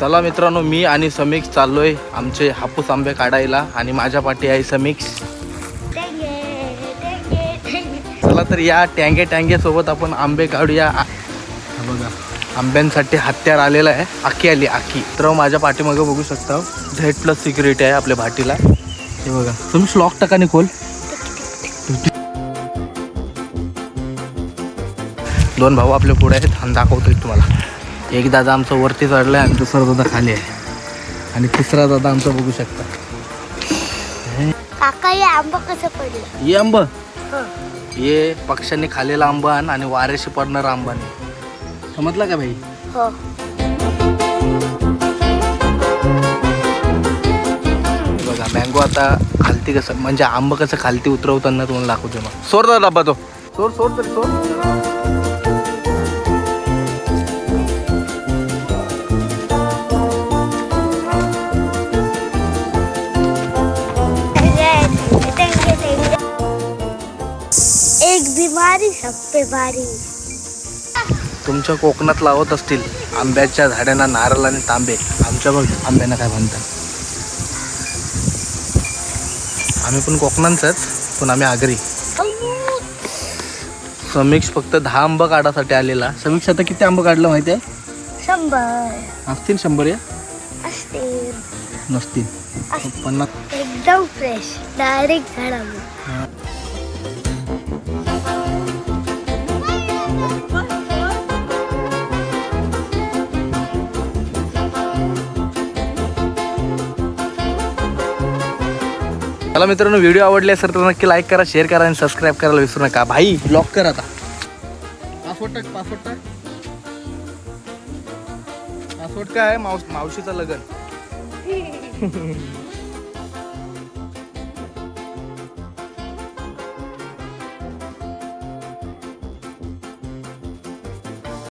चला मित्रांनो, मी आणि समीक्ष चाललोय आमचे हापूस आंबे काढायला आणि माझ्या पाठी आहे समीक्ष. चला तर या टँगे सोबत आपण आंबे काढूया. बघा आंब्यांसाठी हत्यार आलेला आहे. आखी आली आखी. तर माझ्या पाठीमागे बघू शकता Z+ सिक्युरिटी आहे आपल्या भाटीला. हे बघा तुम्ही लॉक टाका खोल. दोन भाऊ आपल्या पुढे आहेत आणि दाखवतोय तुम्हाला. एक दादा आमचा वरती चढलाय आणि दुसरा दादा खाली आहे आणि तिसरा दादा आमचा बघू शकता. काका हे आंबा कसं पडलं? हे आंब हे पक्ष्यांनी खाल्लेला आंबा आणि वाऱ्याशी पडणारा आंबा नाही. समजला का भाई? हो. बघा मँगो आता खालती कसं म्हणजे आंबा कसं खालती उतरवताना तुम्हाला दाखवतो मग. सोड दादा डब्बा तो. सोड तरी सोड. एक बीमारी सब पे भारी. तुमच्या कोकणात लावत असतील आंब्याच्या झाडांना नारळ आणि तांबे. आमच्या बघ आंब्यांना काय म्हणतात. आम्ही पण कोकणांचंच पण आम्ही आगरी. समीक्ष फक्त 10 आंबा काढासाठी आलेला. समीक्ष आता किती आंबा काढलं माहिती आहे? 100 असतील 100 या असतील. नसतील 50. एकदम फ्रेश डायरेक्ट झाडावर. चला मित्रांनो, व्हिडिओ आवडले असेल तर नक्की लाईक करा, शेअर करा आणि सबस्क्राईब करायला विसरू नका. भाई ब्लॉक कर आता. पासवर्ड काय आहे? मावशीचं लग्न.